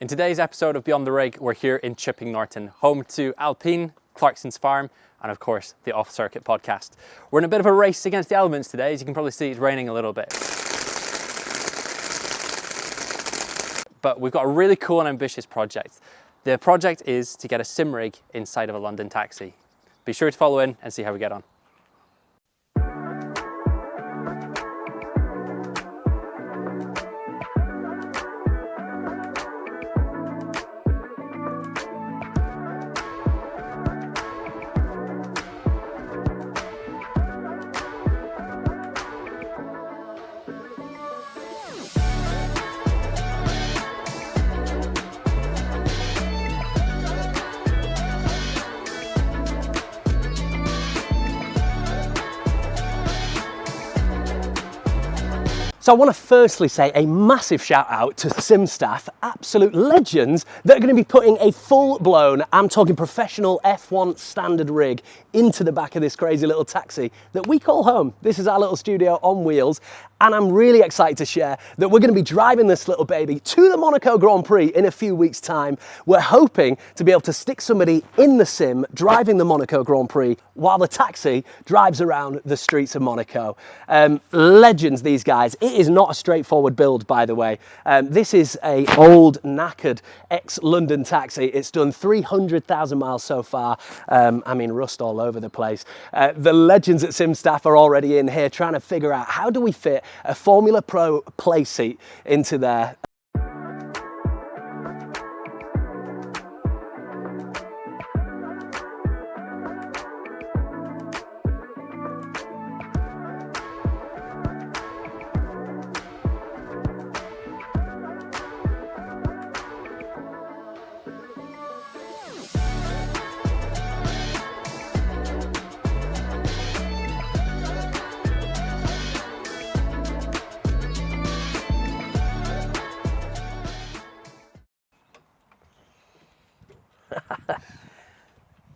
In today's episode of Beyond the Rig, we're here in Chipping Norton, home to Alpine, Clarkson's Farm, and of course, the Off Circuit podcast. We're in a bit of a race against the elements today. As you can probably see, it's raining a little bit. But we've got a really cool and ambitious project. The project is to get a sim rig inside of a London taxi. Be sure to follow in and see how we get on. So I want to firstly say a massive shout out to sim staff, absolute legends that are going to be putting a full-blown, I'm talking professional F1 standard rig into the back of this crazy little taxi that we call home. This is our little studio on wheels, and I'm really excited to share that we're going to be driving this little baby to the Monaco Grand Prix in a few weeks' time. We're hoping to be able to stick somebody in the sim driving the Monaco Grand Prix while the taxi drives around the streets of Monaco. Legends, these guys. It is not a straightforward build, by the way. This is a old, knackered ex-London taxi. It's done 300,000 miles so far. I mean, rust all over the place. The legends at Sim Staff are already in here trying to figure out how do we fit a Formula Pro play seat into there.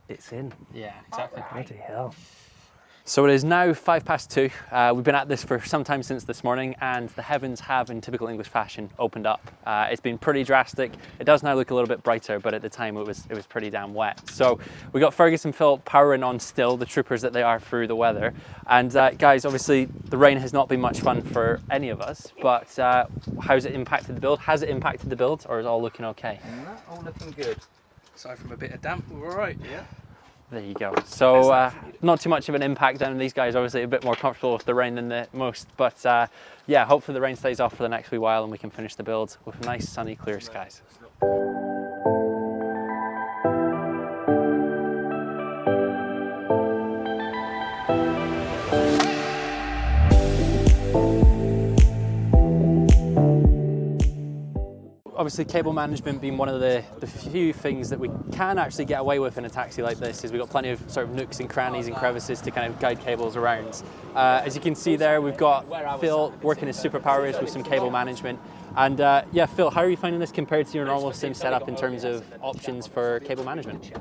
It's in. Yeah, exactly. Bloody hell. So it is now 2:05. We've been at this for some time since this morning, and the heavens have, in typical English fashion, opened up. It's been pretty drastic. It does now look a little bit brighter, but at the time it was pretty damn wet. So we got Fergus and Phil powering on still, the troopers that they are through the weather. And guys, obviously the rain has not been much fun for any of us, but how's it impacted the build? Has it impacted the build, or is it all looking okay? No, all looking good. Aside from a bit of damp, we're all right. Yeah. There you go. So not too much of an impact, and these guys are obviously a bit more comfortable with the rain than the most. But yeah, hopefully the rain stays off for the next wee while and we can finish the build with nice, sunny, clear skies. Obviously, cable management being one of the few things that we can actually get away with in a taxi like this, is we've got plenty of sort of nooks and crannies and crevices to kind of guide cables around. As you can see there, we've got Phil working his superpowers with some cable management. And yeah, Phil, how are you finding this compared to your normal sim setup in terms of options for cable management?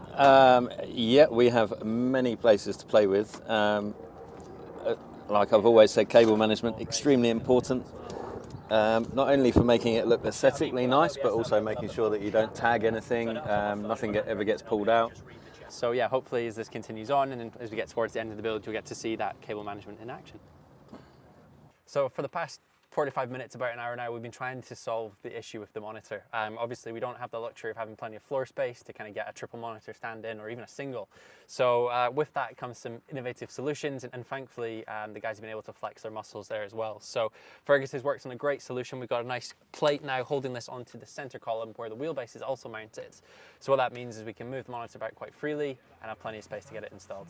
Yeah, we have many places to play with. Like I've always said, cable management, extremely important. Not only for making it look aesthetically nice, but also making sure that you don't tag anything, nothing ever gets pulled out. So yeah, hopefully as this continues on and as we get towards the end of the build, you'll get to see that cable management in action. So for the past 45 minutes, about an hour now, we've been trying to solve the issue with the monitor. Obviously, we don't have the luxury of having plenty of floor space to kind of get a triple monitor stand in, or even a single. So with that comes some innovative solutions, and thankfully the guys have been able to flex their muscles there as well. So Fergus has worked on a great solution. We've got a nice plate now holding this onto the center column where the wheelbase is also mounted. So what that means is we can move the monitor about quite freely and have plenty of space to get it installed.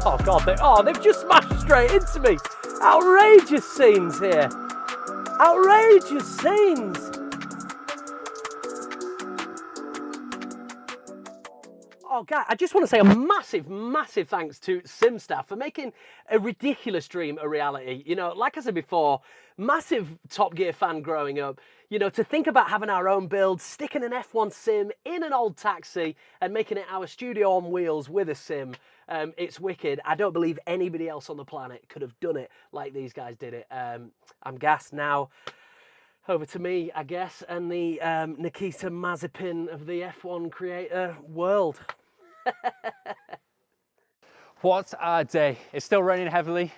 Oh God, they've just smashed straight into me. Outrageous scenes here. Outrageous scenes! Oh, God, I just want to say a massive, massive thanks to SimStaff for making a ridiculous dream a reality. You know, like I said before, massive Top Gear fan growing up. You know, to think about having our own build, sticking an F1 sim in an old taxi and making it our studio on wheels with a sim, it's wicked. I don't believe anybody else on the planet could have done it like these guys did it. I'm gassed now. Over to me, I guess, and the Nikita Mazepin of the F1 creator world. What a day. It's still raining heavily.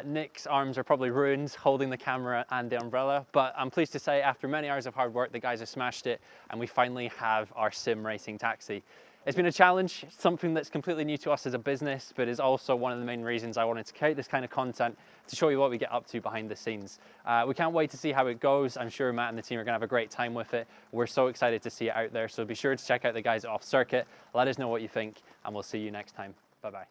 Nick's arms are probably ruined holding the camera and the umbrella, but I'm pleased to say after many hours of hard work, the guys have smashed it and we finally have our sim racing taxi. It's been a challenge, something that's completely new to us as a business, but is also one of the main reasons I wanted to create this kind of content to show you what we get up to behind the scenes. We can't wait to see how it goes. I'm sure Matt and the team are gonna have a great time with it. We're so excited to see it out there, so be sure to check out the guys at Off Circuit. Let us know what you think, and we'll see you next time. Bye-bye.